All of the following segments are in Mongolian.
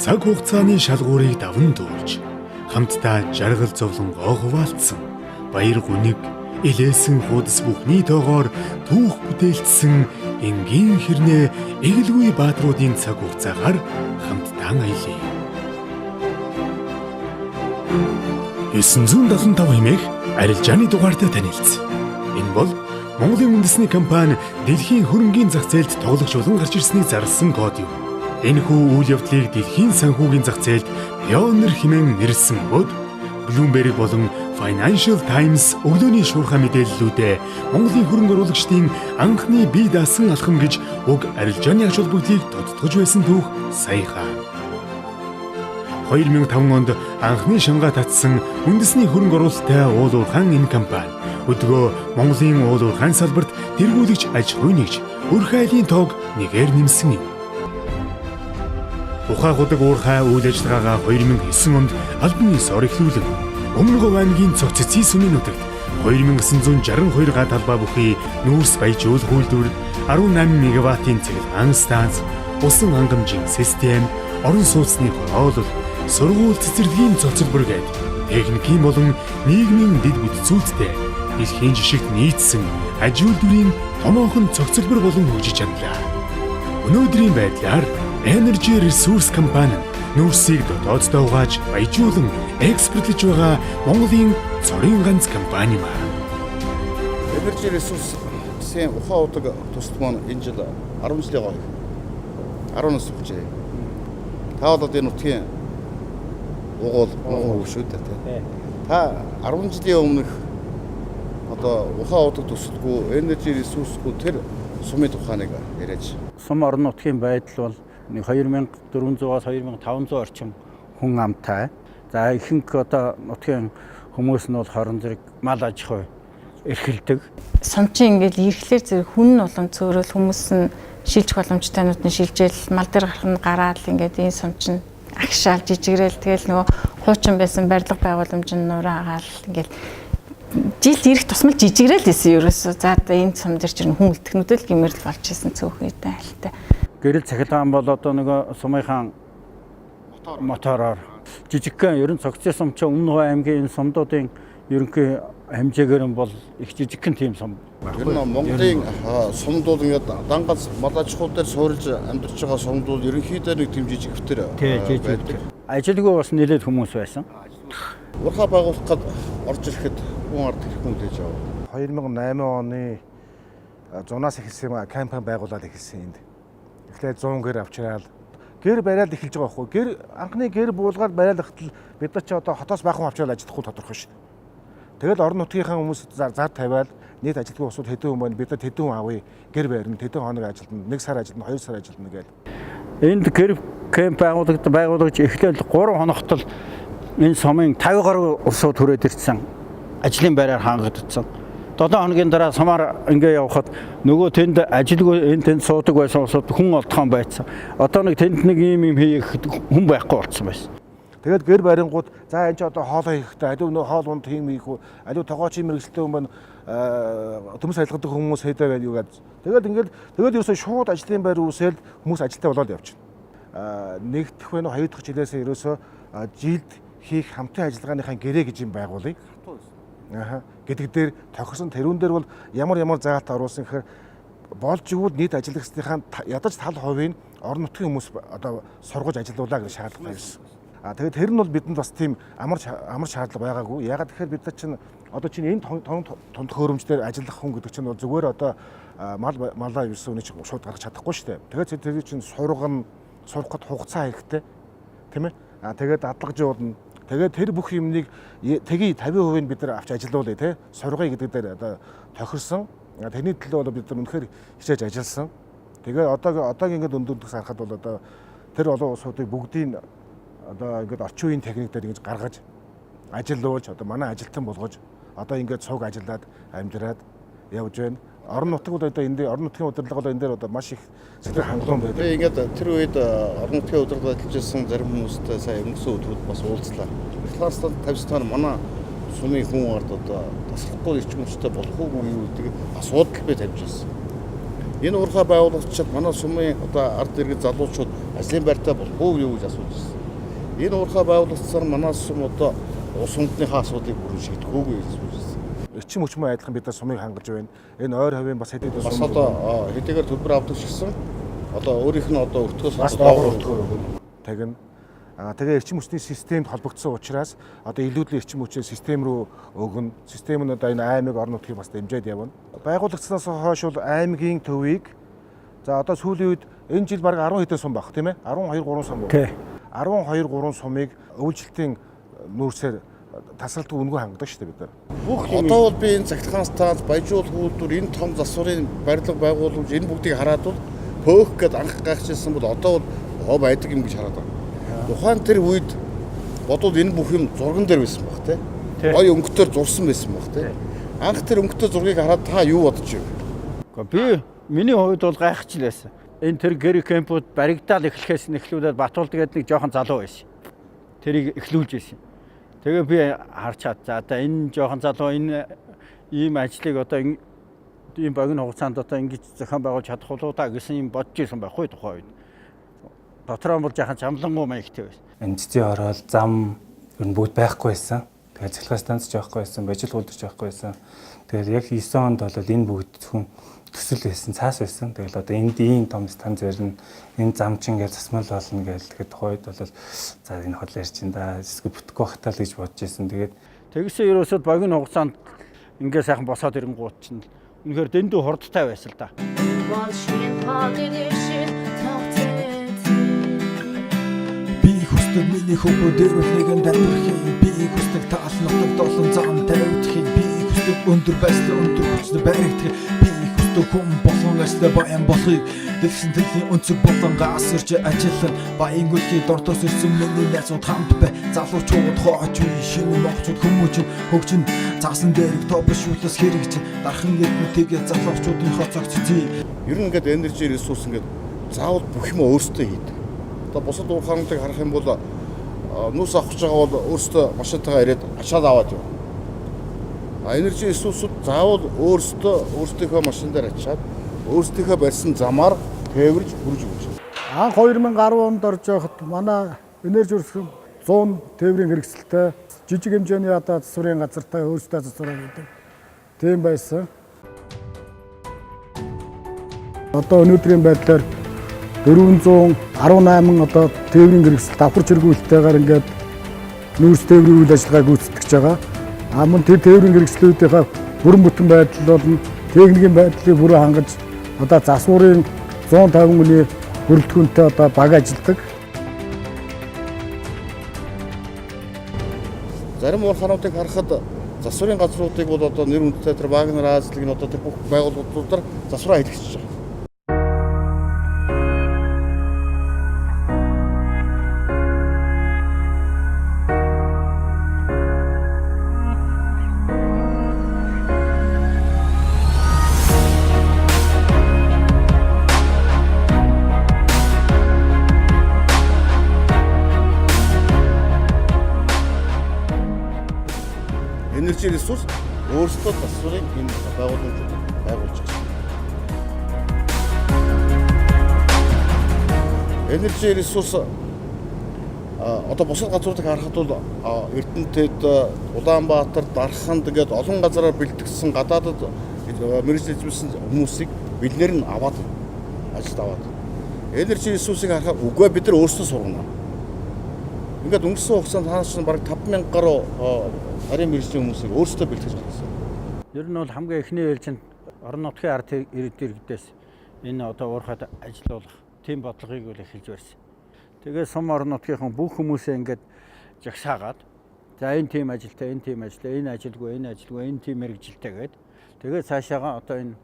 цаг хугацааны шалгуурыг даван туулж хамтдаа жаргал зовлонгоо хуваалцсан баяр гүнэг илээсэн хуудас бүхний тоогоор түүх бүтээлтсэн энгийн хэрнээ эгэлгүй баатруудын цаг хугацаагаар хамтдаа аялъя. 975 хэмээх арилжааны дугаартай танилцсан. Энэ бол Монголын үндэсний компани дэлхийн хөрөнгийн зах зээлд тоглогч болон гарч ирснийг зарласан код юм. Энэхүү үйл явдлыг дэлхийн санхүүгийн зах зээлд пионер хэмээн нэрлсэн бөгөөд Bloomberg болон Financial Times өглөөний шуурхай мэдээллүүдээ Монголын хөрөнгө оруулагчдын анхны бие даасан алхам гэж уг арилжааны ач холбогдлыг тодтогч байсан түүх саяхан. 2005 онд анхны шангаа татсан үндэсний хөрөнгө оруулалттай уул уурхайн энэ компани өдгөө Монголын уул уурхайн салбарт тэргүүлэгч аж ахуй нэгж өрх айлын тоог нэгээр нэмсэн юм. Ухаагадаг уурхай үйл ажиллагаагаа 2009 онд албан ёсоор эхлүүлэн Өмнө Говь аймгийн цогц цэцгийн сүмийн нутагт 2962 га талбай бүхий нүүрс баяжуул үйлдвэр 18 мегаваттын цэглэгаан станц, усан хангамжийн систем, орон сууцны хороолол, сургууль цэцэрлэгийн цоцолбор гээд техникийн болон нийгмийн дэд бүтцүүдтэй дэлхийн жишгт нийцсэн аж үйлдвэрийн томоохон цогцолбор болон хөгжиж чадлаа. Өнөөдрийн байдлаар Energy Resource компани нүүрсийг дотооддоо угааж баяжуулан экспортлож байгаа Монголын цорын ганц компани маа. Energy Resource-ийн ухаан удаг тусад маань энэ жил 10 жилийн гоо 10 нас хүрчээ. Та бол энэ нутгийн угуул муу шүү дээ. Та 10 жилийн өмнөх одоо ухаан удаг тусадгүй Energy Resource-гүй тэр сумын тухайг яриач. Сум орон нутгийн байдал бол 2400-аас 2500 орчим хүн амтай. За ихэнх одоо нутгийн хүмүүс нь бол хорон зэрэг мал аж ахуй эрхэлдэг. Сумчин ингээл ирэхлээр зэрэг хүн болон цөөрөл хүмүүс нь шилжих боломжтойнууд нь шилжээл мал дээр гарах нь гараад ингээд энэ сумчин агшаал жижигрээл тэгэл нөгөө хуучин байсан барилга байгууламж нь нураагаал ингээд жилд ирэх тусмал жижигрээл байсан ерөөсөө. За энэ сум дээр чинь хүн үлдэхнүүдэл гэмэрл болж исэн цөөхөн үедээ альтай. Гэрэл цахилгаан бол одоо нөгөө сумынхаа мотороор жижигхэн ерөн цогцын сум ч Өмнө Говь аймгийн энэ сумдуудын ерөнхий хэмжээгээр нь бол их жижигхэн тийм сум. Ер нь Монголын сумдууд ингээд дангаас мал аж ахуй дээр суурилж амьдарч байгаа сумдууд ерөнхийдөө нэг тийм жижиг хөвтөр байдаг. Ажилгүй бас нэлээд хүмүүс байсан. Урхаа байгуулахад орж ирэхэд хүн ард хэрэг хүн дэж авав. 2008 оны зунаас эхэлсэн кампани байгуулаад эхэлсэн энд. Эхлээд 100 гэр авчираад гэр бариад эхэлж байгаа байхгүй. Гэр анхны гэр буулгаад бариад ахтал бид нар ч одоо хотоос баахан авчираад ажиллахгүй тодорхой шүү дээ. Тэгэл орон нутгийнхаа хүмүүс зар тавиад нийт ажилтны усууд хэдэн хүн байна бид нар хэдэн хүн авъя гэр барина хэдэн хоног ажилтна 1 сар ажилтна 2 сар ажилтна гээл. Энд гэр камп байгуулагч эхлээд 3 хоногт л энэ сумын 50 гаруй усууд хүрээд ирсэн. Ажлын байраар хангагдсан. 7 хоногийн дараа сумаар ингээ явхад нөгөө тэнд ажилгүй энэ тэнд суудаг байсан усууд хүн олдхон байцсан. Одоо нэг тэнд нэг юм хийх хүн байхгүй болсон байсан. Тэгээд гэр барингууд за энэ ч одоо хоолоо хийхдээ аливаа нөө хоол унд хийм хийх үү аливаа тогоочийн мэрэгчлээ хүмүүс төмс айлгадаг хүмүүс хэдэ гэж юугаад тэгээд ерөөсөө шууд ажлын байр үүсэл хүмүүс ажилтаа болоод явчихна. Нэг дахь вэ хоёр дахь жилээс ерөөсөө жилд хийх хамтын ажиллагааныхаа гэрээ гэж юм байгуулъя. Гэдэг дээр тохирсон тэрүүн дээр бол ямар заалт оруулсан гэхээр болж игэл нийт ажиллагчдынхаа ядаж тал хувийг орон нутгийн хүмүүс одоо сургаж ажилуулаа гэж шаардлага байсан. Тэгээд тэр нь бол бидэнд бас тийм амар шаардлага байгаагүй. Ягаад гэхээр бид нар чинь одоо чинь энэ тоног хөрөмжлөөр ажиллах хүн гэдэг чинь зүгээр одоо малаа юусэн үний чинь шууд гаргаж чадахгүй шүү дээ. Тэгээд тэр чинь сурахад хугацаа хэрэгтэй. Тийм ээ. Тэгээд дадлагж явуулна. Тэгээд тэр бүх юмныг тгий 50% нь бид нар авч ажилуулъя тий. Сургая гэдэг дээр одоо тохирсон. Тэрний төлөө бол бид нар үнэхээр хичээж ажилласан. Тэгээд одоогийн ингээд өндөрдөгс харахад бол одоо тэр олон улсуудыг бүгдийг одоо ингээд орчин үеийн техник дээр ингэж гаргаж ажилуулж одоо манай ажилтан болгож одоо ингээд цуг ажиллаад амьдраад явж байна. Орон нутаг бол одоо энэ орон нутгийн удирдлага бол энэ дээр одоо маш их сэтгэл хангалуун байдаг. Би ингээд тэр үед орон нутгийн удирдлага ажиллаж байсан зарим хүмүүстэй сая өнгөрсөн өдрүүд бас уулзлаа. Талаас нь 50 манай сумын хүн ард одоо таслахгүй ирчмөчтэй болох уу юу гэдэг асуудал би тавьж байсан. Энэ урхаа байгуулагчид манай сумын одоо ард иргэд залуучууд ажлын байртай болох уу юу гэж асууж байсан. Энэ уурхай байгуулагдсан манаас сум одоо ус хүнднийхээ асуудлыг бүрэн шийдэхгүйгүй гэж үзсэн. Эрчим хүчмээ адилхан бид нар сумыг хангаж байна. Энэ ойр хавийн бас хэдийгээр Бас одоо хэдийгээр төлбөр авдаг ч гэсэн одоо өөрийнх нь одоо өртгөөс бас доогуур тагна. Тэгээ эрчим хүчний системд холбогдсон учраас одоо илүүдлийн эрчим хүчээ систем рүү өгнө. Систем нь одоо энэ аймаг орон нутгийг бас дэмжиж явна. Байгуулагдсанаас хойш бол аймгийн төвийг за одоо сүүлийн үед энэ жил бараг 10 хэдэн сум баг тийм ээ? 12 3 сум байна. 12 3 сумыг өвлжилтийн нүүрсээр тасралтгүй үнгүй хангадаг шүү дээ бид нар. Одоо бол би энэ цахилгаан станц, баяжуул хүүлдвэр, энэ том засварын барилга байгууламж энэ бүгдийг хараад бол пөөх гэд анх гайхажсэн бол одоо бол хоо байдаг юм гэж хараад байна. Тухайн тэр үед бодвол энэ бүх юм зурган дээр байсан баг тий. Ой өнгөтөр зурсан байсан баг тий. Анх тэр өнгөтөр зургийг хараад та юу бодож байна? Би миний хувьд бол гайхаж лээсэн. Энэ тэр гэр кемпүүд баригдаал эхлэхээс нэхлүүлээд Батуулд гэдэг нэг жоохон залуу байсан. Тэрийг эхлүүлж байсан. Тэгээ би харж чад. За одоо энэ жоохон залуу энэ ийм ажлыг одоо ийм богино хугацаанд одоо ингэж зохион байгуулж чадах болоо та гэсэн юм бодож исэн байхгүй тухайн үед. Дотроо бол жаахан чамлангуй маягтай байсан. Энэ цэцэн ороод зам ер нь бүгд байхгүй байсан. Тэгээд цахилгаан станц ч байхгүй байсан, бажил хуулдч байхгүй байсан. Тэгээд яг 9 онд бол энэ бүгд зөвхөн төсөл байсан, цаас байсан. Тэгэл одоо энд ийм том станц зарна, энэ зам чинь ингээд засмал болно гэж тэгэхэд тухайд бол за энэ хол ярьчин да, эсвэл бүтэхгүй бахтаа л гэж бодож байсан. Тэгээд тэгсэн ерөөсөд богино хугацаанд ингээд сайхан босоод ирэнгууд чинь үнэхээр дэндүү хурдтай байсан л да. Миний хөвгүүд дөрөвлөгөн дамжих би хүсдэг таал нутаг долон зам тавьчих би хүсдэг өндөр байслаа өндөр хүчтэй баригдах би хүсдэг хүн болон ажлаа баян болохыг дэлсэн төрлийн өнцөг болон гасэрч ажиллан баян гүлгийн дортос ирсэн миний найзууд хамт бай залуучууд хооч үе шинэ могчууд хүмүүжин хөгжин цаасан дээрх топшуулаас хэрэгжин дархан эрдэмтэйгээ залуучуудын хоцогч зүй Ер нь ингээд энержи ресурс ингээд заавал бүх юм өөрсдөө хийдэг. Одоо бусад уурхаануудыг харах юм бол нүүс авах гэж байгаа бол өөрсдөө машинтайгаа ирээд ачаад аваад юу. Энержи ресурсууд заавал өөрсдийнхөө машин дээр ачаад өөрсдийнхөө барьсан замаар тээвэрж хүрж өгч. Анх 2010 онд орж байхад манай энержи ресурс 100 тээврийн хэрэгсэлтэй жижиг хэмжээний одоо засварын газартай өөрсдөө засвараа гэдэг. Тийм байсан. Одоо өнөөдрийн байдлаар 418 одоо тээврийн хэрэгсэл давхар чиргүүлэлтэйгээр ингээд нүүрс тээврийн үйл ажиллагааг гүйцэтгэж байгаа. Мөн тэр тээврийн хэрэгслүүдийнхээ бүрэн бүтэн байдал болон техникийн байдлыг бүрэн хангаж одоо засварын 150 хүний бүрэлдэхүүнтэй одоо баг ажилладаг. Зарим уурхаануудыг харахад засварын газруудыг бол одоо нэр хүндтэй тэр Вагнер Азлиг нь одоо тэр бүх байгууллагуудаар засвараа хэлчихэж байгаа. Энержи ресурс өөрсдөө засварыг энэ байгууллагуудад байгуулж байгаа. Энержи ресурс одоо бусад газруудыг харахад бол Эрдэнэтэд, Улаанбаатар, Дархан тэгээд олон газараар бэлтгэсэн гадаадад мэргэжил эзэмсэн хүмүүсийг бид нэр нь аваад ажилд аваад. Энержи ресурсыг харахад үгүй бид нар өөрсдөө сургана. Ингээд өнгөрсөн хугацаанд хаанч бараг 5000 гаруй харийн мэргэжлийн хүмүүсийг өөрсдөө бэлтгэж байгаа. Ер нь бол хамгийн эхний ээлжинд орон нутгийн ард иргэдээс энэ одоо уурхайд ажиллах тийм бодлогыг үл эхэлж байсан. Тэгээд сум орон нутгийнхаа бүх хүмүүсээ ингээд жагсаагаад за энэ тийм ажилтай, энэ тийм ажилтай, энэ ажилгүй, энэ тийм мэргэжилтэй гээд тэгээд цаашаага одоо энэ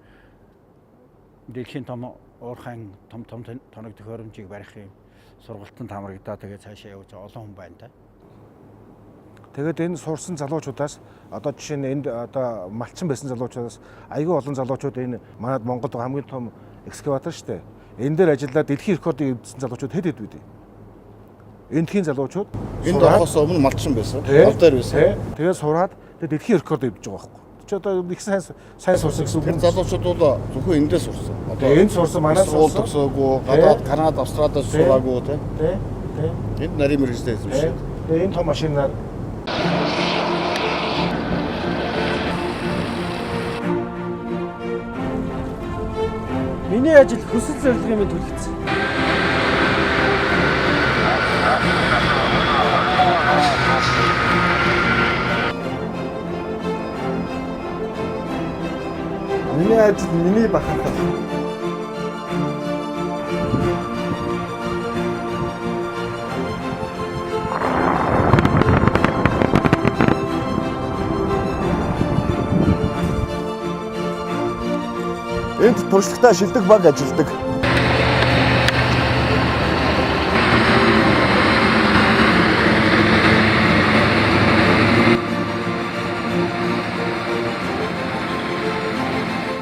дэлхийн том уурхайн том тоног төхөөрөмжийг барих юм сургалтанд хамрагдаа тэгээд цаашаа явж олон хүн байна да. Тэгээд энэ сурсан залуучуудаас одоо жишээ нь энд одоо малчин байсан залуучуудаас айгүй олон залуучууд энэ манайд Монголд хамгийн том экскаватор шүү дээ. Энэ дээр ажиллаад дэлхийн рекордыг эвдсэн залуучууд хэд вэ? Эндхийн залуучууд энд орохоос өмнө малчин байсан. Гол дээр байсан. Тэгээд сураад тэгээд дэлхийн рекорд эвдэж байгаа байхгүй. Чи одоо их сайн сурсан гэсэн үг. Тэр залуучууд бол зөвхөн эндээ сурсан. Одоо энд сурсан манайд сурсан. Гадаад Канада, Австралиас сураагүй тий. Энд нарийн мэрэгжтэй байсан шүү. Тэгээ энэ том машинаар Миний ажил хүсэл зорилгын мэд төлөвлөсөн. Миний ажил миний бахархал. Энд туршлагатай шилдэг баг ажилладаг.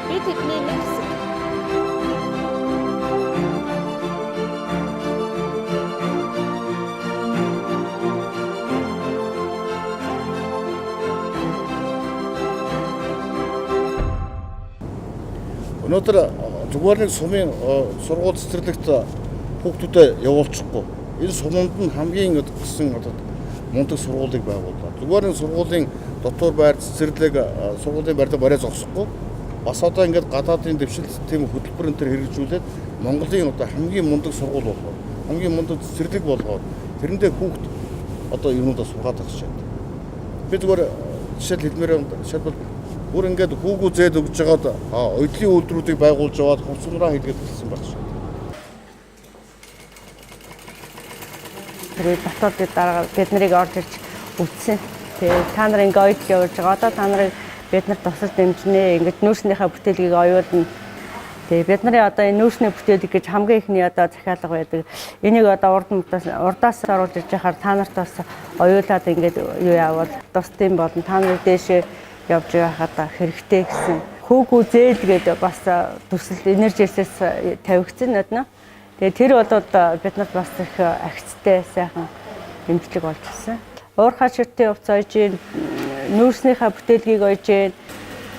Би тэдний нэг хэсэг. Өнөөдөр зүгээр нэг сумын сургууль цэцэрлэгт хүүхдүүдэд явуулчихгүй. Энэ суманд нь хамгийн гэсэн мундаг сургуулийг байгууллаа. Зүгээр нэг сургуулийн дотор байр цэцэрлэг сургуулийн байрлал барай зогсохгүй. Бас одоо ингээд гадаадын дэвшилт тийм хөтөлбөрөн төр хэрэгжүүлээд Монголын одоо хамгийн мундаг сургууль болгоод, хамгийн мундаг цэцэрлэг болгоод тэрэндээ хүүхд одоо юунуудаа сургаад тагч байна. Би зүгээр жишээл хэлмээр жишээлбэл бүр ингээд хүүгүү зээд өгж жагаад оюутлын үйлдвэрүүдийг байгуулж яваад хувцсанараа хийгээд хэлсэн байх шүү. Тэгээд дотоод дараа бид нарыг орж ирж үтсэн. Тэгээд та нар ингээ оюутл явуулж байгаа. Одоо та нарыг бид нар тусалж дэмжинэ. Ингээд нүүрснийхээ бүтээлгийг оюулна. Тэгээд бид нарын одоо энэ нүүрсний бүтээлэг гэж хамгийн ихний одоо захиалга байдаг. Энийг одоо урдаас оруулж ирж яхаар та нарт бас оюулаад ингээд юу яваад тусдсан болон та нарыг дээшээ явж байхад хэрэгтэй гэсэн. Хүүгүү зээл гэдэг бас төсөл энержиэсээс тавигдсан надна. Тэгээ тэр бол бид нарт бас их агцтай сайхан эмчлэг болж ирсэн. Уурхай ширтийн хувц ойж ийн, нүүрснийхээ бүтээлгийг ойж ийн.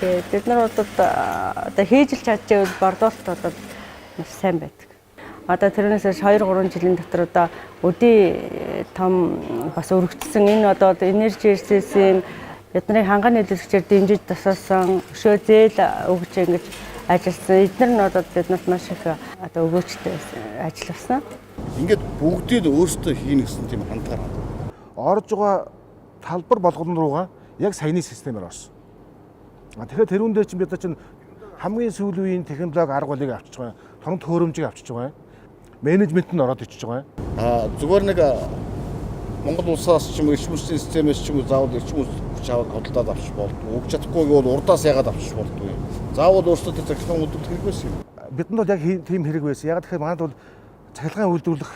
Тэгээ бид нар бол одоо хийж л чадчихвэл борлуулалт бол сайн байдаг. Одоо тэрнээс 2-3 жилийн дотор одоо өдий том бас өргөжсөн энэ одоо энержиэсээс бидний ханган нийлүүлэгчээр дэмжиж тусалсан өшөө зээл өгч ингэж ажилласан. Эдгээр нь одоо биднэрт маш их одоо өгөөчтэй ажилласан. Ингээд бүгдийг өөрсдөө хийнэ гэсэн тийм хандлага. орж байгаа талбар болгон руугаа яг саяны системээр орсон. Тэгэхээр тэрүүн дээр чинь бид нар чинь хамгийн сүүлийн үеийн технологи арга барилыг авчиж байгаа. Тоног төхөөрөмжийг авчиж байгаа. Менежмент нь ороод ичиж байгаа. Зүгээр нэг Монгол улсаас ч юм уу эрчим хүчний системээс ч юм уу заавал эрчим хүч аваад хөдөлтөд авчих болдгоо. Өгч чадахгүй гэвэл урдаас ягаад авчих болдгоо. Заавал өөрсдөө цахилгаан үйлдвэрлэх хэрэг байсан юм. Бидэнд бол яг тийм хэрэг байсан. Яг тэгэхээр манайд бол цахилгаан үйлдвэрлэх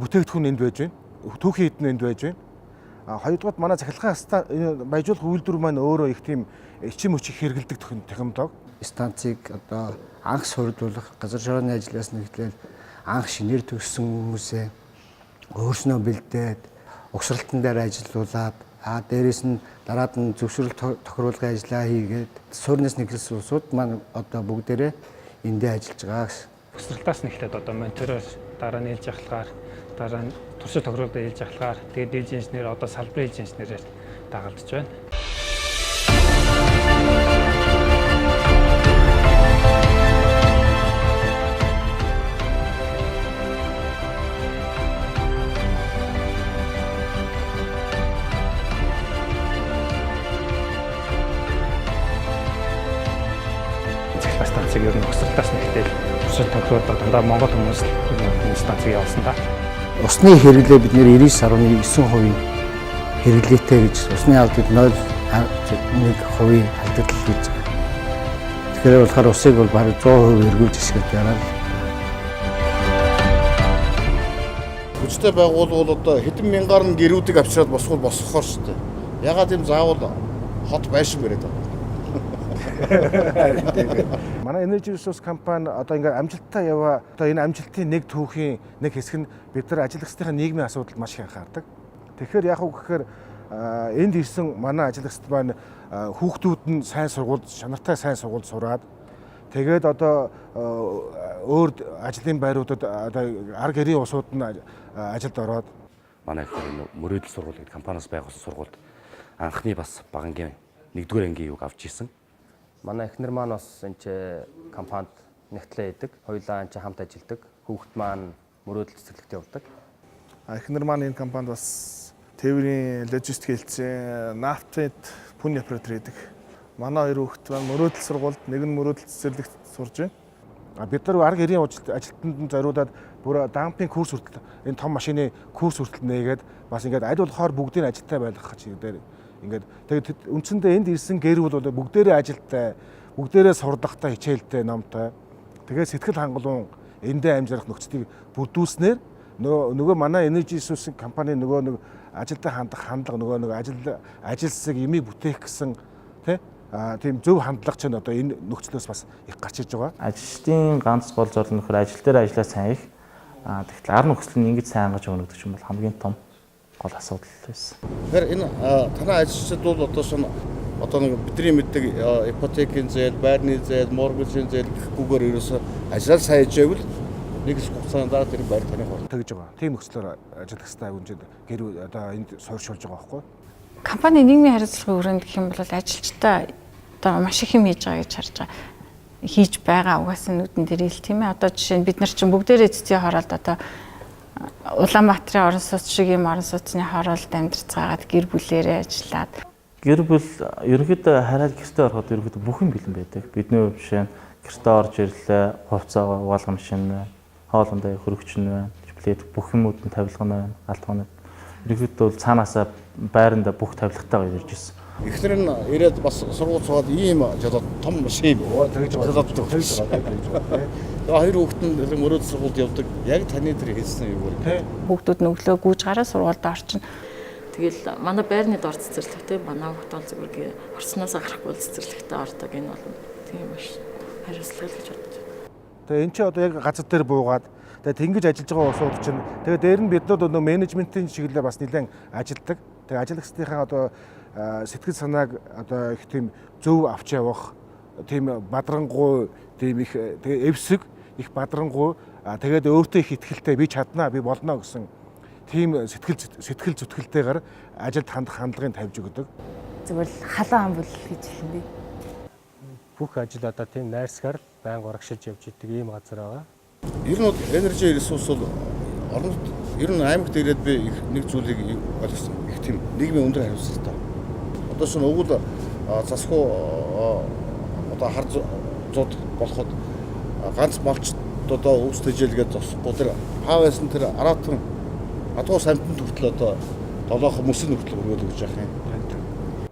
бүтээгдэхүүн энд байж байна. Түүхийн эдэн энд байж байна. Хоёрдугаар манай цахилгаан баяжуулах үйлдвэр маань өөрөө их тийм эрчим хүчийг хэрэглэдэг технологи. Станцыг одоо анх сурдуулах газар шороны ажлаас нэгтлээ анх шинээр төгссөн хүмүүсээ өөрснөө бэлдээд угсралтан дээр ажиллуулад дээрээс нь дараад нь зөвшөөрөл тохируулгын ажиллаа хийгээд суурнаас нэглэсэн улсууд маань одоо бүгдээрээ эндээ ажиллаж байгаа гэсэн. Угсралтаас нэхлээд одоо монитор дараа нь ээлж ахлахаар дараа нь туршид тохируулалт ээлж ахлахаар тэгээд дээд инженер одоо салбарын инженерээр дагалдаж байна. Станцыг ер нь угсралтаас нэгтэл туршид тохируулаад дандаа Монгол хүмүүс энэ станцыг явуулсан да. Усны хэрэглээ бид нэр 99.9% хэрэглээтэй гэж усны алдад 0.1% алдагдал хийж байгаа. Тэгэхээр болохоор усыг бол бараг 100% эргүүлж хэсгээд байгаа л. Хүчтэй байгууллагууд одоо хэдэн мянгаар нь гэрүүдийг авчираад босхол босгохоор шүү дээ. Ягаад юм заавал хот байшин бариад байгаа. Манай Energy Resource компани одоо ингээд амжилттай яваа. Одоо энэ амжилтын нэг түүхийн нэг хэсэг нь бид нар ажиллагчдын нийгмийн асуудалд маш их анхаардаг. Тэгэхээр яг уу гэхээр энд ирсэн манай ажиллагчид маань хүүхдүүд нь сайн сургууль, чанартай сайн сургууль сураад тэгээд одоо өөр ажлын байруудад одоо ар гэрийн усууд нь ажилд ороод манай ихнэр мөрөөдөл сургууль гэдэг компаниас байгуулсан сургуульд анхны бас багангийн 1-р ангийн юг авч ирсэн. Манай эхнэр маань бас энэ компанид нэгтлээ идэг. Хоёулаа энэ хамт ажилладаг. Хүүхэд маань мөрөөдөл цэцэрлэгт явдаг. Эхнэр маань энэ компанид бас тээврийн логистик хэлцээ, нафтын пүн оператор идэг. Манай хоёр хүүхэд маань мөрөөдөл сургуульд, нэг нь мөрөөдөл цэцэрлэгт сурж байна. Бид нар арга эрийн ажилтнанд зориулаад бүр дампинг курс хүртэл энэ том машины курс хүртэл нээгээд бас ингээд аль болохоор бүгдийн ажилттай байлгах гэж дээр ингээд тэгээд үндсэндээ энд ирсэн гэр бүл бол бүгдээрээ ажилттай, бүгдээрээ сурдахтай, хичээлтэй, номтой. Тэгээд сэтгэл хангалуун эндээ амжирах нөхцөлийг бүрдүүлснээр нөгөө манай Energy Resource компани нөгөө нэг ажилдаа хандах хандлага нөгөө нэг ажилсаг имийг бүтээх гэсэн тийм зөв хандлага ч одоо энэ нөхцлөөс бас их гарч иж байгаа. Ажилчдын ганц гол зорилго нөхөр ажил дээр ажиллаж сайн их. Тэгтэл ар нөхцөл нь ингэж сайн ангаж өгнөг гэж юм бол хамгийн том гол асуудал байсан. Тэгэхээр энэ танай ажилчид бол одоо нэг бидний мэддэг ипотекийн зээл, байрны зээл, моргежийн зээл гэхгүйгээр ерөөсөө ажиллаа сайн хийж байвал нэг их хугацаанд дараа тэр байр таних болно гэж байгаа. Тийм нөхцлөөр ажиллах хэрэгтэй үнэнд гэр одоо энд суурьшуулж байгаа байхгүй. Компани нийгмийн харилцагын өрөөнд гэх юм бол ажилчтай одоо маш их юм хийж байгаа гэж харж байгаа. Хийж байгаа угаасаа нүдэн дээр ил тийм ээ. Одоо жишээ нь бид нар чинь бүгдээрээ цэцгийн хороолд одоо Улаанбаатарын орон сууц шиг юм орон сууцны хороолд амьдарцгаагаад гэр бүлээрээ ажиллаад. Гэр бүл ерөнхийдөө хараад гэртээ ороход ерөнхийдөө бүх юм бэлэн байдаг. Бидний хувьд жишээ нь гэртээ орж ирлээ, хувцас угаалгах машин байна, хоолндоо хөрөгч нь байна, плед бүх юмуд нь тавилга нь байна, галтгоонод. Ерөнхийдөө бол цаанаасаа байранда бүх тавилгатайгаа ирж ирсэн. Эхнэр нь ирээд бас сургууль суугаад ийм жолоод том машин тэгж болоод тэгж байгаа. Хоёр хүүхэд нь мөрөөдөл сургуульд явдаг. Яг таны тэр хэлсэн юу вэ? Хүүхдүүд нь өглөө гүйж гараа сургуульд орчин. Тэгэл манай байрны дор цэцэрлэгтэй манай хүүхд бол зүгээр орсноос гарахгүй цэцэрлэгтээ ордог. Энэ бол тийм биш. Хариуцлага гэж бодож байна. Тэгээ эн чинь одоо яг газар дээр буугаад тэгээ тэнгиж ажиллаж байгаа улсууд чинь тэгээ дээр нь биднүүд нөгөө менежментийн чиглэлээр бас нэлээд ажилдаг. Тэгээ ажиллагчдынхаа одоо сэтгэл санааг одоо их тийм зөв авч явах тийм бадрангуй тийм их тэгээ эвсэг их бадрангуй тэгээд өөртөө их ихтгэлтэй би чаднаа би болно гэсэн тийм сэтгэл зүтгэлтэйгээр ажилд хандах хандлагыг тавьж өгдөг. Зүгээр л халаан амбул гэж хэлнэ. Бүх ажил одоо тийм найрсгаар байнга урагшиж явж идэг ийм газар байгаа. Ер нь Energy Resource бол оронд ер нь аймагт ирээд би нэг зүйлийг ойлгосон. Их тийм нийгмийн өндөр хариуцлагатай. Одоо шинэ өгүүл засхуу одоо хар зууд болоход ганц малч одоо өвс тэжээлгээд зогсохгүй тэр хаавсан тэр 10 адуу самтанд хүртэл одоо 7 мөсөнд хүртэл өгөөд өгч яах юм.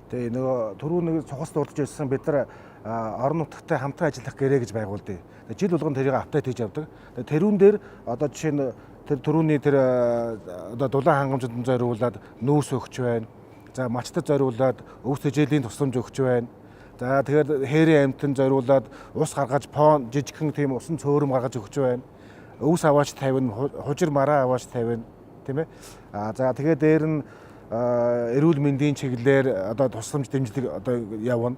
Тэгээ нөгөө түрүү нэг цухас дурдж ирсэн бид нар орон нутагтай хамтран ажиллах гэрээ гэж байгуулдээ. Жил болгон тэрийг апдейт хийж явдаг. Тэрүүн дээр одоо жишээ нь тэр түрүүний тэр одоо дулаан хангамжид зориулаад нүүрс өгч байна. За мачтад зориулаад өвс тэжээлийн тусламж өгч байна. За тэгээд хээрийн амьтанд зориулаад ус гаргаж пон жижигхэн тийм усан цөөрөм гаргаж өгч байна. Өвс аваач 50, хужир мараа аваач 50 тийм ээ. За тэгээд дээр нь эрүүл мэндийн чиглэлээр одоо тусламж дэмжлэг одоо явна.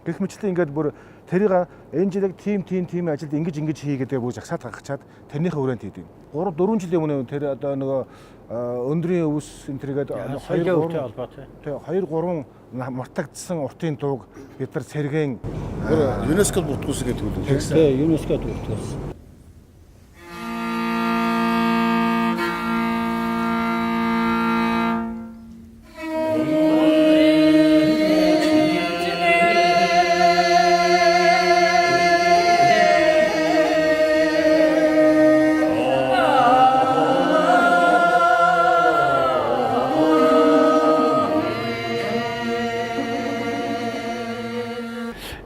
Гэх мэтлээ ингээд бүр тэрийг энэ жилиг тим ажилд ингэж хийгээд бүр жагсаад гаргачаад тэрнийхээ хүрээнд хийдэг. 3-4 жилийн өмнө тэр одоо нөгөө өндрийн өвс энэ тэргээд 2-3 мартагдсан уртын дууг бид нар сэргэн ЮНЕСКОд бүртгүүлсэн гэдэг үү? Тийм, ЮНЕСКОд бүртгүүлсэн.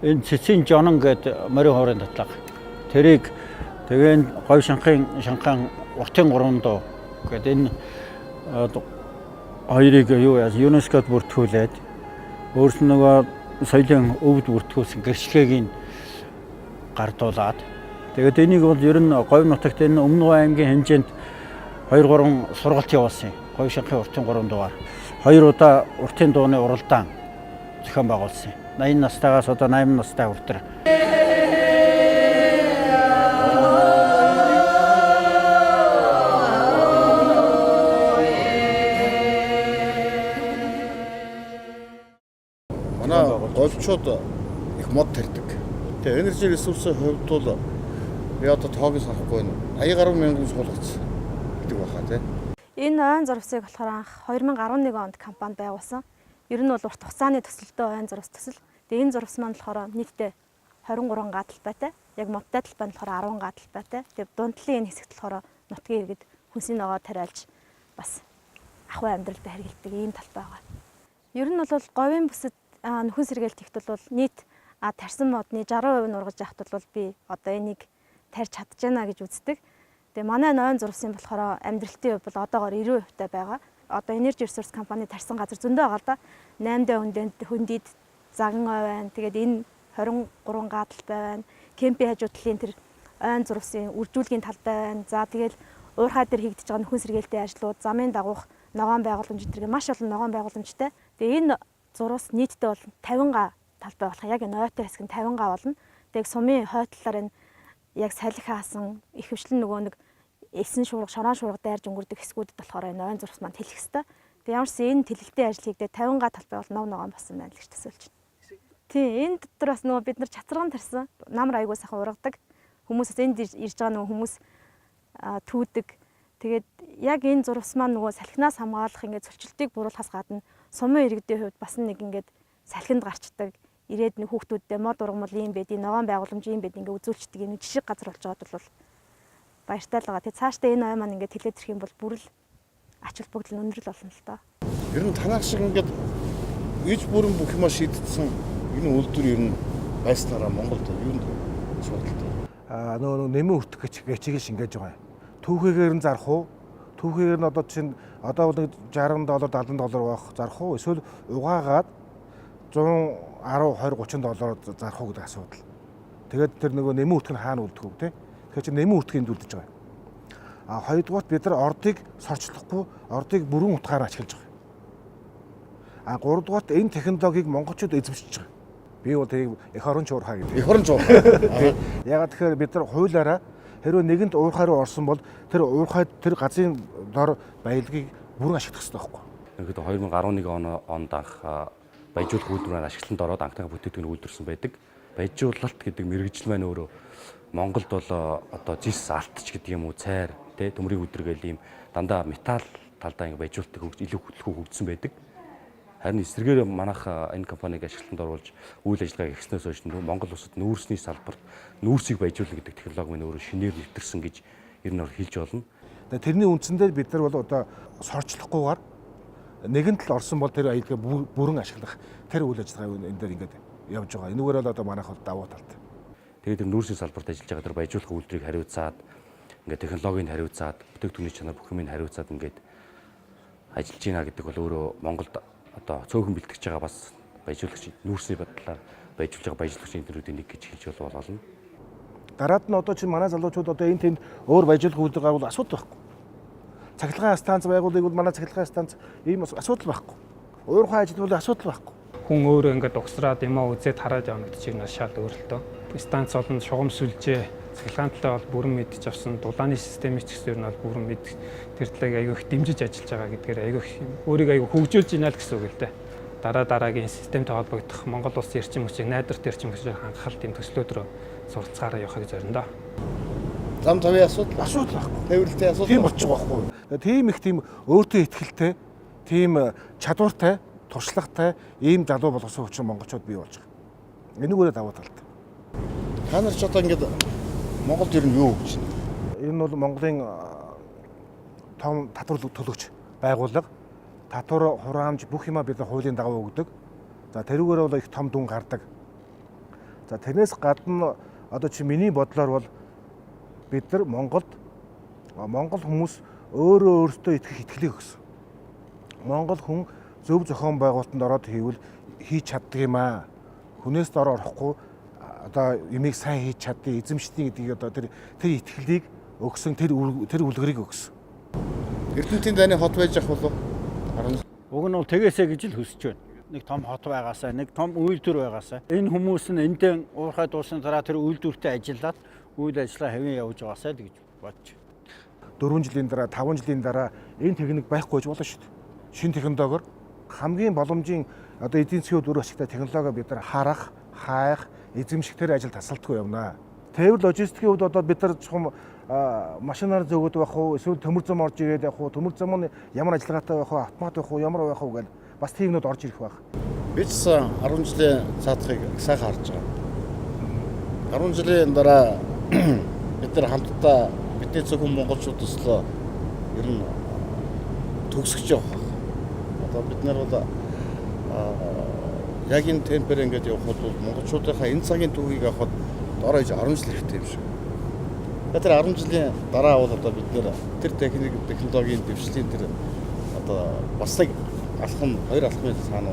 Энэ цэцгийн жонон гэдэг морин хоорын татлага. Тэрийг тэгээд говь шанхаан уртын 3 дуу гэдэг энэ хоёрыг ЮНЕСКОд бүртгүүлээд өөрснөө соёлын өвд бүртгүүлсэн гэрчлэгийг гардуулаад тэгээд энийг бол ер нь говь нутагт энэ Өмнөг аймгийн хэмжээнд 2-3 сургалт явуулсан. Говь шанхаан уртын 3 дуугаар 2 удаа уртын дууны уралдаан зохион байгуулсан. 80 настайгаас одоо 80 настай хүртэл. Манай голчууд их мод тарьдаг. Тэгээ энержи ресурсын хувьд бол би одоо тоог санахгүй байна. 80 гаруй мянган суулгац гэдэг баха тий. Энэ ойн зурвсыг болохоор анх 2011 онд компани байгуулсан. Ер нь бол урт хугацааны төсөлтөө ойн зурвс төсөл. Тэгээ энэ зурвс маань болохоор нийтдээ 23 га талбайтай. Яг модтай талбай нь болохоор 10 га талбайтай. Тэгээ дундтлын энэ хэсэгт болохоор нутгийн иргэд хүнсийн ногоо тариалж бас ахуй амьдралдаа хэрэгэлдэг ийм талбай байгаа. Ер нь бол говийн бүсэд нөхөн сэргээлт ихт бол нийт тарьсан модны 60% нь ургаж яхад бол би одоо энийг тарьж чадчихна гэж үздэг. Тэгээ манай ойн зурвсын болохоор амьдралтын хувь бол одоогоор 90% таа байгаа. Одоо Energy Resource компани тарьсан газар зөндөө байгаа л да. 8 хөндийд заган ой байна. Тэгээд энэ 23 га талбай байна. Кемпийн хажуу талын тэр ойн зурвсын үржүүлгийн талбай байна. За тэгэл уурхай дээр хийгдэж байгаа нөхөн сэргээлтийн ажлууд, замын дагуух ногоон байгууламж гэдэг маш олон ногоон байгууламжтай. Тэгээ энэ зурвас нийтдээ бол 50 га талбай болох. Яг энэ ойтой хэсэг нь 50 га болно. Тэгээ сумын хойтлолоор энэ яг салхи хаасан их хвшлэн нөгөө нэг эсэн шуурга, шорон шуурга дайрж өнгөрдөг хэсгүүдэд болохоор энэ ойн зурвас маань тэлэх хэвээр. Тэгээ ямар ч энэ тэлэлтийн ажил хийгдээ 50 га талбай бол ногоон болсон байна л гэж төсөөлж байна. Тийм энэ дотор бас нөгөө бид нар чацарган тарьсан намар айгуу сайхан ургадаг. Хүмүүсээс энд ирж байгаа нөгөө хүмүүс түүдэг. Тэгээд яг энэ зурвас маань нөгөө салхинаас хамгаалах ингээд зөрчилтийг буруулахаас гадна сумын иргэдийн хувьд бас нэг ингээд салхинд гарчдаг. Ирээд нэг хүүхдүүддээ мод ургамал ийм байд, ногоон байгууламж ийм байд ингээд үзүүлчдэг юм жишг газар болж байгаад бол баяртай л байгаа. Тэгээд цаашдаа энэ ой маань ингээд тэлээд ирэх юм бол бүрэл ач холбогдол өндөр л болно л доо. Ер нь танаас шиг ингээд иж бүрэн бүх юма шийдсэн энэ үйлдвэр ер нь байснараа Монголд юу нэг асуудалтай. Нөгөө нэмэн өртөх гэчийг шингээж байгаа юм. Түүхийгээр нь зарах уу? Түүхийгээр нь одоо чинь одоо нэг $60, $70 байх зарах уу? Эсвэл угаагаад $110, $20, $30 зарах уу гэдэг асуудал. Тэгээд тэр нөгөө нэмэн өртөх нь хаана үлдэх вэ те? Тэгэхээр чи нэмэн өртөхийн үлдэж байгаа юм. Хоёрдугаарт бид нар ордыг сорчлохгүй, ордыг бүрэн утгаараа ашиглаж байгаа. Гуравдугаарт энэ технологиг монголчууд эзэмшиж байгаа. Би бол тэрийг эх оронч уурхай гэдэг. Эх оронч уурхай. Ягаад тэгэхээр бид нар хуулиараа хэрвээ нэгэнд уурхай руу орсон бол тэр уурхай тэр газрын дор баялагийг бүрэн ашиглах хэрэгтэй байхгүй. Ингээд 2011 онд анх баяжуулах үйлдвэрээр ашиглалтанд ороод анхныхаа бүтээгдэхүүнийг үйлдвэрсэн байдаг. Баяжуулалт гэдэг мэргэжил маань өөрөө Монголд бол одоо зис алтч гэдэг юм уу цайр тэ төмрийн өдргөл ийм дандаа металл талдаа ингэ баяжуулалтыг илүү хөгжсөн байдаг. Харин эсрэгээр манайх энэ компаниг ашиглалтанд оруулж үйл ажиллагаа хийснээс хойш Монгол улсад нүүрсний салбарт нүүрсийг баяжуулна гэдэг технологи маань өөрөө шинээр нэвтэрсэн гэж ер нь хэлж болно. Тэрний үндсэндээ бид нар бол одоо сорчлохгүйгээр нэгэн тал орсон бол тэр аялагаа бүрэн ашиглах тэр үйл ажиллагаа энэ дээр ингээд явж байгаа. Энэгээр бол одоо манайх бол давуу талтай. Тэгээд тэр нүүрсийн салбарт ажиллаж байгаа тэр баяжуулах үйлдвэрийг хариуцаад ингээд технологийн хариуцаад бүтээгдэхүүний чанар бүх юмыг хариуцаад ингээд ажиллаж байна гэдэг бол өөрөө Монголд одоо цөөхөн бэлтгэж байгаа бас баяжуулагч нүүрсний бодлоор баяжуулж байгаа баяжуулагч энтерүүдийн нэг гэж хэлж болно. Дараад нь одоо чинь манай залуучууд одоо энэ тэнд өөр баяжуулах үйлдвэр гаргавал асуудал байхгүй. Цахилгаан станц байгуулыг бол манай цахилгаан станц ийм асуудал байхгүй. Уурхай ажил бол асуудал байхгүй. Хүн өөрөө ингээд угсраад юмаа үзээд хараад явна гэдэг чинь шал өөр л дөө. Станц болон шугам сүлжээ цахилгаан талаа бол бүрэн мэдж авсан, дулааны системийг ч гэсэн бол бүрэн мэд тэр талыг аягүй их дэмжиж ажиллаж байгаа гэдгээр аягүй өөрийг аягүй хөгжүүлж ийна л гэсэн үг л дээ. Дараагийн системтэй холбогдох Монгол улсын эрчим хүчийг найдварт эрчим хүчээр хангах тийм төслүүд рүү суралцгаараа явахыг зорино доо. Зам тавийн асуудал байхгүй. Тээвэрлэлтийн асуудал тийм болчих واخгүй. Тийм их тийм өөртөө ихтгэлтэй, тийм чадвартай, туршлагатай ийм залуу болгосон хүчин монголчууд бий болж байгаа. Энэгээрээ давуу талтай. Та нар ч одоо ингээд Монголд ер нь юу гэж байна? Энэ бол Монголын том татвар төлөгч байгууллага. Татвар хураамж бүх юма бид хуулийн дагуу өгдөг. За тэрүүгээр бол их том дүн гардаг. За тэрнээс гадна одоо чи миний бодлоор бол бид нар Монгол хүмүүс өөртөө итгэх итгэлийг өгсөн. Монгол хүн зөв зохион байгуулалтанд ороод хийвэл хийж чаддаг юм аа. Хүнээс дор орохгүй одоо юмыг сайн хийж чаддгийг эзэмшдэг гэдгийг одоо тэр итгэлийг өгсөн тэр үлгэрийг өгсөн. Эрдэнэтийн дайны хот байж ах болов? Уг нь бол тэгээсэ гэж л хүсэж байна. Нэг том хот байгаасаа, нэг том үйлдвэр байгаасаа. Энэ хүмүүс нь эндээ уурхай дуусны дараа тэр үйлдвэртэй ажиллаад үйл ажиллагаа хэвэн явуулж байгаасаа л гэж бодож байна. 4 жилийн дараа, 5 жилийн дараа энэ техник байхгүй ч болно шүү дээ. Шинэ технологиор хамгийн боломжийн одоо эдийн засгийн хувьд өөр ашигтай технологи бид нар харах, хайх, эзэмшихтэр ажил тасалдаггүй явна. Тээвэр логистикийн хувьд одоо бид нар чухам машинаар зөөгд байх уу, эсвэл төмөр зам орж ирээд байх уу, төмөр зам нь ямар ажиллагаатай байх уу, автомат байх уу, ямар байх уу гэж бас тиймнүүд орж ирэх байх. Би ч 10 жилийн цаатахыг сайхан харж байгаа. 10 жилийн дараа бид нар хамтдаа бидний зөвхөн монголчууд төслөө ер нь төгсөж явах. Одоо бид нар бол яг энэ темпээр ингэж явхад бол монголчуудынхаа энэ цагийн түүхийг авахд дорой 10 жил хэрэгтэй юм шиг. Тэр 10 жилийн дараа бол одоо бид нэр тэр технологийн дэвшлийн тэр одоо бас нэг алхам, хоёр алхмын цаана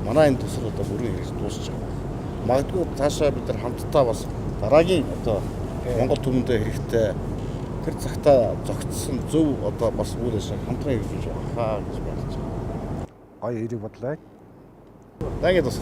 манай энэ төсөл одоо бүрэн хэрэгж дуусч байгаа. Магадгүй цаашаа бид нар хамтдаа бас дараагийн одоо Монгол түмэндээ хэрэгтэй тэр цагтаа зогтсон зөв одоо бас үйл ажиллагааг хамтран хэрэгжүүлж байгаа гэж бодож байна. Гоё хэрэг бодлоо. Дагээд бас.